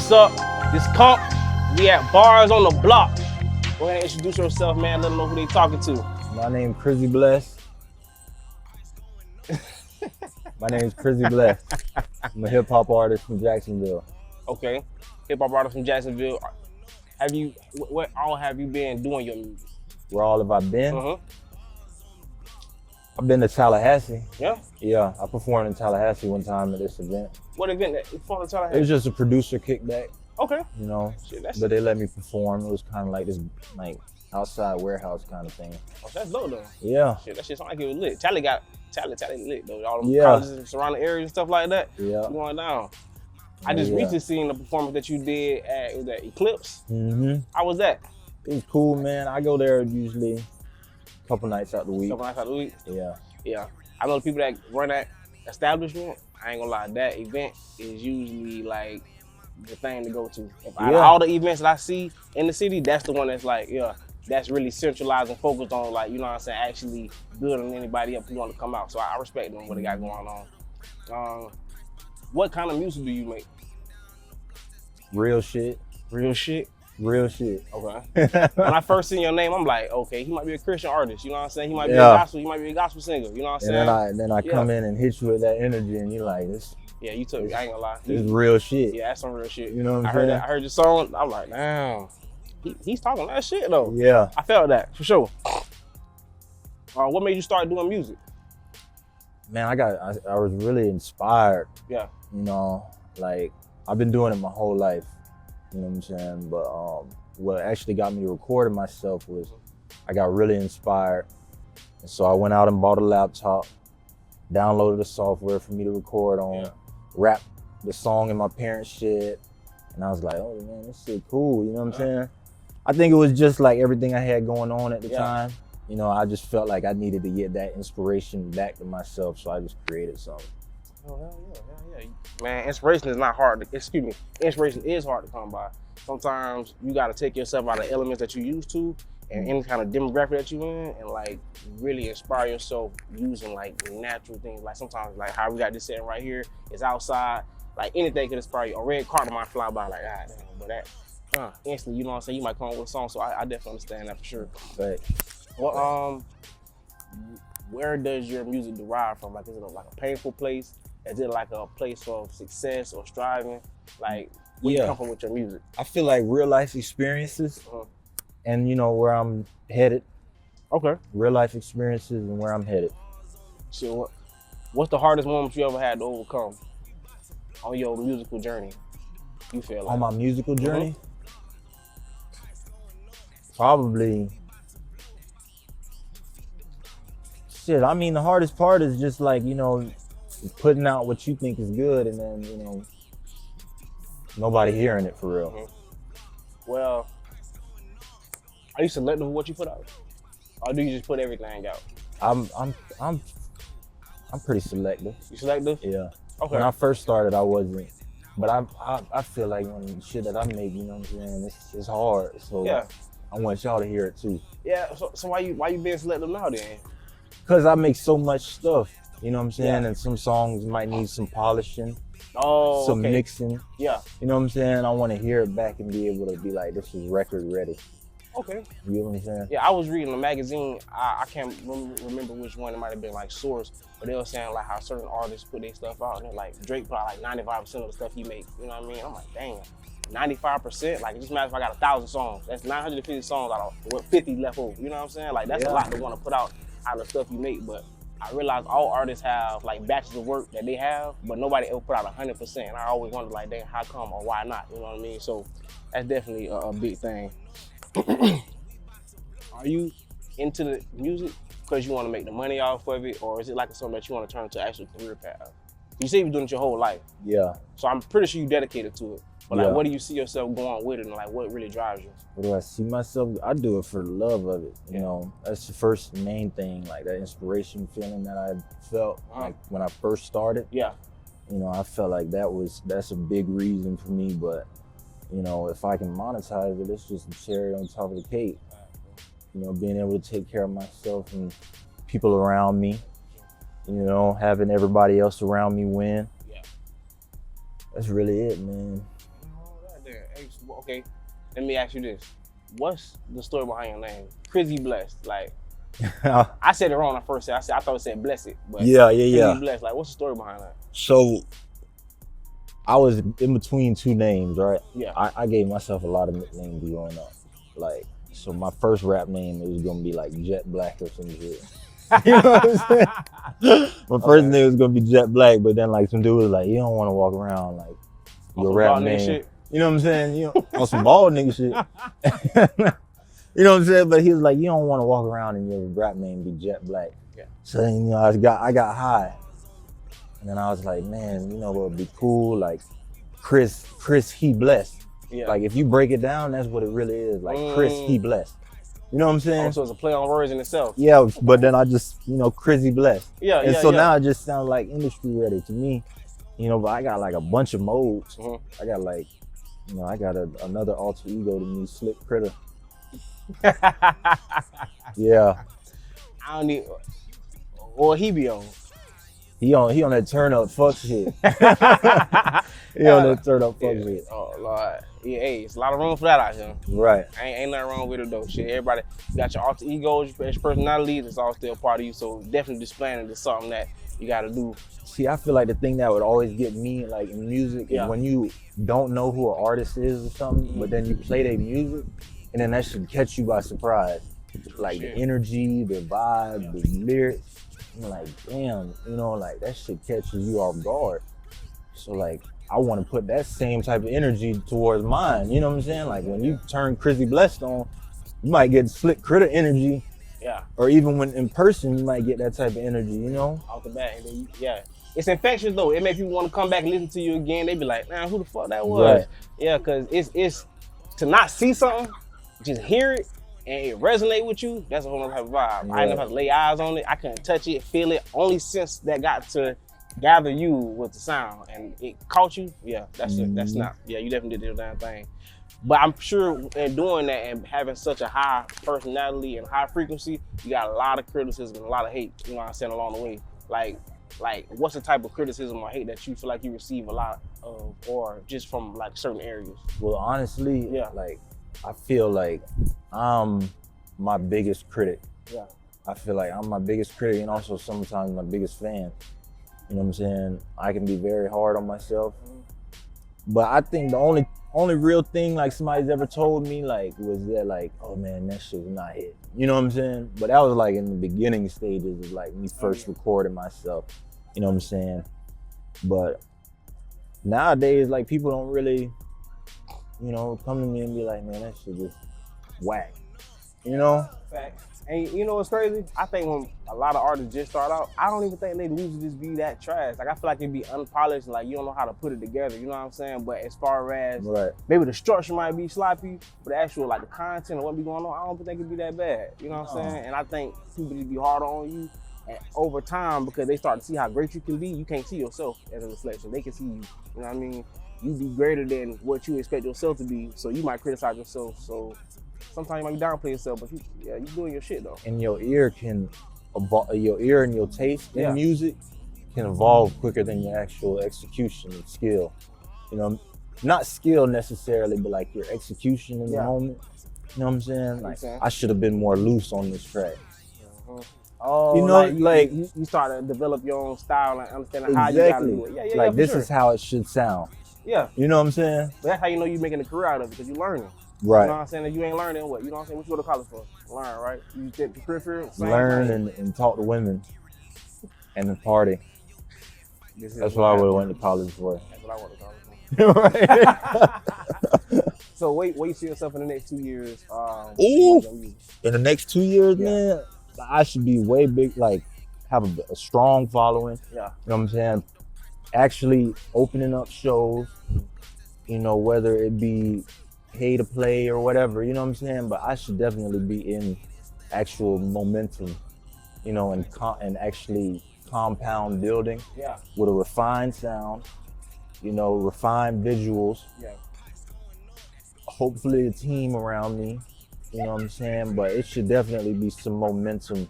What's up? This Conke. We at Bars on the Block. Go ahead and introduce yourself, man. Let them know who they talking to. My name's Chrizzy Bless. My name's Chrizzy Bless. I'm a hip hop artist from Jacksonville. Okay. Hip hop artist from Jacksonville. What all have you been doing your music? Where all have I been? I've been to Tallahassee. Yeah? Yeah, I performed in Tallahassee one time at this event. What event that you performed in Tallahassee? It was just a producer kickback. Okay. You know, Shit, but they let me perform. It was kind of like this, like outside warehouse kind of thing. Oh, that's dope though. Yeah. Shit, that shit sound like it was lit. Tally lit though. All them Yeah. colleges and surrounding areas and stuff like that. Yeah. Going down. I just recently seen the performance that you did at was that Eclipse. How was that? It was cool, man. I go there usually a couple nights out the week. Couple nights out the week? Yeah. Yeah. I know the people that run that establishment, I ain't gonna lie, that event is usually like the thing to go to. Out of all the events that I see in the city, that's the one that's like, that's really centralized and focused on, like, you know what I'm saying, actually building anybody up who want to come out. So I respect them, what they got going on. What kind of music do you make? Real shit. Real shit? Real shit. Okay. When I first seen your name, I'm like, okay, he might be a Christian artist. You know what I'm saying? He might be a gospel. He might be a gospel singer. You know what I'm saying? And then I come in and hit you with that energy, and you're like, this. Yeah, you took me. I ain't gonna lie. This is real shit. Yeah, that's some real shit. You know what I'm saying? I heard your song. I'm like, damn, he's talking that shit though. Yeah. I felt that for sure. What made you start doing music? Man, I was really inspired. Yeah. You know, like I've been doing it my whole life. You know what I'm saying? But what actually got me recording myself was I got really inspired. And so I went out and bought a laptop, downloaded the software for me to record on, rap the song in my parents' shed. And I was like, oh man, this shit cool, you know what I'm saying? I think it was just like everything I had going on at the time. You know, I just felt like I needed to get that inspiration back to myself, so I just created something. Oh, hell yeah. Man, inspiration is not hard to, inspiration is hard to come by. Sometimes you gotta take yourself out of elements that you used to and any kind of demographic that you in and like really inspire yourself using like natural things. Like sometimes like how we got this setting right here is outside. Like anything could inspire you. A red carpet might fly by like, ah, damn, but that, instantly, you know what I'm saying? You might come up with a song, so I definitely understand that for sure. But well, where does your music derive from? Like, is it like a painful place? Is it like a place of success or striving? Like, where you come from with your music? I feel like real life experiences and you know where I'm headed. Okay. Real life experiences and where I'm headed. So what's the hardest moments you ever had to overcome on your musical journey, you feel like? On my musical journey? Probably, shit, I mean, the hardest part is just like, you know, putting out what you think is good and then, you know, nobody hearing it for real. Well, are you selective with what you put out? Or do you just put everything out? I'm pretty selective. You selective? Yeah. Okay. When I first started, I wasn't. But I feel like when shit that I make, you know what I'm saying, it's hard. So I want y'all to hear it too. Yeah, so why you being selective now then? Cause I make so much stuff, you know what I'm saying? And some songs might need some polishing, some mixing. Yeah. You know what I'm saying? I want to hear it back and be able to be like, this is record ready. Okay. You know what I'm saying? Yeah, I was reading a magazine. I can't remember which one. It might have been like Source, but they were saying like how certain artists put their stuff out. And they're like, Drake put out like 95% of the stuff he make. You know what I mean? I'm like, dang, 95%? Like, just imagine if I got 1,000 songs. That's 950 songs out of 50 left over. You know what I'm saying? Like, that's a lot to want to put out of the stuff you make. But I realize all artists have like batches of work that they have, but nobody ever put out 100%. And I always wonder like, dang, how come or why not? You know what I mean? So that's definitely a big thing. Are you into the music because you want to make the money off of it, or is it like something that you want to turn into an actual career path? You say you've been doing it your whole life. Yeah. So I'm pretty sure you're dedicated to it. But like, what do you see yourself going with it, and like, what really drives you? What do I see myself? I do it for the love of it. You know, that's the first main thing, like that inspiration feeling that I felt like when I first started. Yeah. You know, I felt like that's a big reason for me, but you know, if I can monetize it, it's just a cherry on top of the cake. You know, being able to take care of myself and people around me, you know, having everybody else around me win. Yeah. That's really it, man. there. Hey, okay, let me ask you this: what's the story behind your name, Chrizzy Blessed? Like, I said it wrong at first. I thought it said Blessed, but yeah. Chrizzy Blessed. Like, what's the story behind that? So I was in between two names, right? Yeah. I gave myself a lot of nicknames growing up. Like, so my first rap name, it was gonna be like Jet Black or some shit. You know what I'm saying? My first name was gonna be Jet Black, but then like some dude was like, you don't want to walk around like your rap name. Shit. You know what I'm saying? You know, on some bald nigga shit. You know what I'm saying? But he was like, you don't want to walk around and your rap name be Jet Black. Yeah. So then, you know, I got high. And then I was like, man, you know what would be cool? Like Chris, he blessed. Yeah. Like if you break it down, that's what it really is. Like Chris, he blessed. You know what I'm saying? Oh, so it's a play on words in itself. Yeah, but then I just, you know, Chrizzy blessed. Yeah, and so now it just sounds like industry ready to me. You know, but I got like a bunch of modes. Mm-hmm. I got like, you know, I got another alter ego to me, Slick Critter. Yeah. I don't need, or he be on. He on that turn up fuck shit. He on that turn up fuck shit. Oh Lord. Yeah, hey, it's a lot of room for that out here. Right. Ain't nothing wrong with it though. Shit, everybody got your alter egos, your personalities, it's all still a part of you. So definitely displaying it is something that you gotta do. See, I feel like the thing that would always get me like in music is when you don't know who an artist is or something, but then you play their music and then that should catch you by surprise. Like the energy, the vibe, the lyrics. I'm like, damn, you know, like that shit catches you off guard. So like, I want to put that same type of energy towards mine. You know what I'm saying? Like when you turn Chrizzy Blessed on, you might get Slick Critter energy. Yeah. Or even when in person, you might get that type of energy, you know? Off the bat, and then yeah. It's infectious though. It makes people want to come back and listen to you again. They be like, man, who the fuck that was? Right. Yeah, cause it's to not see something, just hear it, and it resonate with you, that's a whole other type of vibe. I didn't know how to lay eyes on it. I couldn't touch it, feel it. Only sense that got to gather you with the sound and it caught you. Yeah, that's not. Yeah, you definitely did the damn thing. But I'm sure in doing that and having such a high personality and high frequency, you got a lot of criticism and a lot of hate, you know what I'm saying, along the way. Like what's the type of criticism or hate that you feel like you receive a lot of, or just from like certain areas? Well, honestly, like I feel like I'm my biggest critic. Yeah. I feel like I'm my biggest critic and also sometimes my biggest fan. You know what I'm saying? I can be very hard on myself. But I think the only real thing like somebody's ever told me like was that like, oh man, that shit was not hit. You know what I'm saying? But that was like in the beginning stages of like me first recording myself. You know what I'm saying? But nowadays, like people don't really, you know, come to me and be like, man, that shit just whack. You know? Facts. And you know what's crazy? I think when a lot of artists just start out, I don't even think they lose just be that trash. Like I feel like it'd be unpolished, like you don't know how to put it together, you know what I'm saying? But as far as maybe the structure might be sloppy, but the actual like the content or what be going on, I don't think it'd be that bad. You know what I'm saying? And I think people just be harder on you. And over time, because they start to see how great you can be, you can't see yourself as a reflection. They can see you. You know what I mean? You be greater than what you expect yourself to be, so you might criticize yourself. So sometimes you might be downplaying yourself, but you doing your shit though. And your ear can evolve, your ear and your taste in music can evolve quicker than your actual execution and skill. You know, not skill necessarily, but like your execution in the moment. You know what I'm saying? Like I should have been more loose on this track. Oh, you know, like you start to develop your own style and understanding how you gotta do it. Yeah, like this is how it should sound. Yeah. You know what I'm saying? But that's how you know you're making a career out of it, because you're learning. Right. You know what I'm saying? If you ain't learning, what? You know what I'm saying? What you go to college for? Learn, right? You get the peripheral. Learn and talk to women and the party. That's what I would have went to college for. That's what I went to college for. Right. So where you see yourself in the next 2 years? In the next 2 years, man, I should be way big, like have a strong following. Yeah. You know what I'm saying? Actually opening up shows, you know, whether it be pay to play or whatever, you know what I'm saying? But I should definitely be in actual momentum, you know, and actually compound building with a refined sound, you know, refined visuals. Yeah. Hopefully a team around me, you know what I'm saying? But it should definitely be some momentum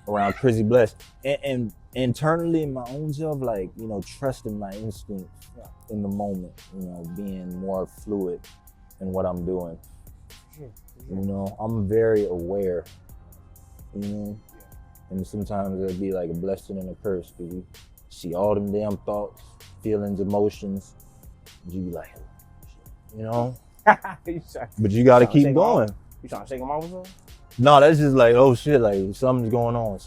around Chrizzy Blessed. And internally in my own self, like, you know, trusting my instincts in the moment, you know, being more fluid in what I'm doing. You know, I'm very aware, you know, and sometimes it'll be like a blessing and a curse because you see all them damn thoughts, feelings, emotions, and you be like, you know, but you gotta keep going. You trying to shake them off or something? No, that's just like, oh shit, like something's going on.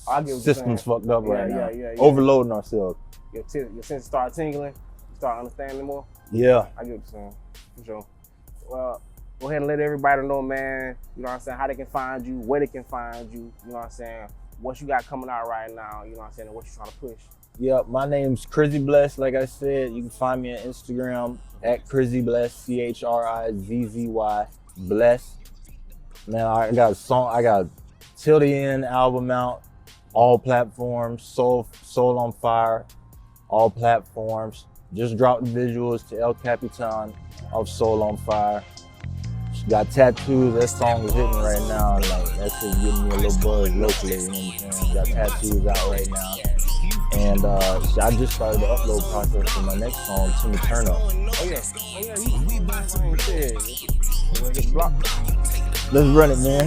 I get what System's fucked up right now. Yeah. Overloading ourselves. Your senses start tingling, you start understanding more. Yeah. I get what you're saying, for sure. Well, go ahead and let everybody know, man, you know what I'm saying, how they can find you, where they can find you, you know what I'm saying, what you got coming out right now, you know what I'm saying, and what you're trying to push. Yeah, my name's Chrizzy Bless, like I said. You can find me on Instagram at Chrizzy Bless, CHRIZZY Bless. Man, I got a song, I got Till the End album out, all platforms, Soul on Fire, all platforms. Just dropped the visuals to El Capitan of Soul on Fire. Got tattoos, that song is hitting right now. Like, that shit getting me a little buzz locally, you know what I'm saying? Got tattoos out right now. And I just started the upload process for my next song, Timmy Turn Up. Oh yeah, you shit. Let's run it, man.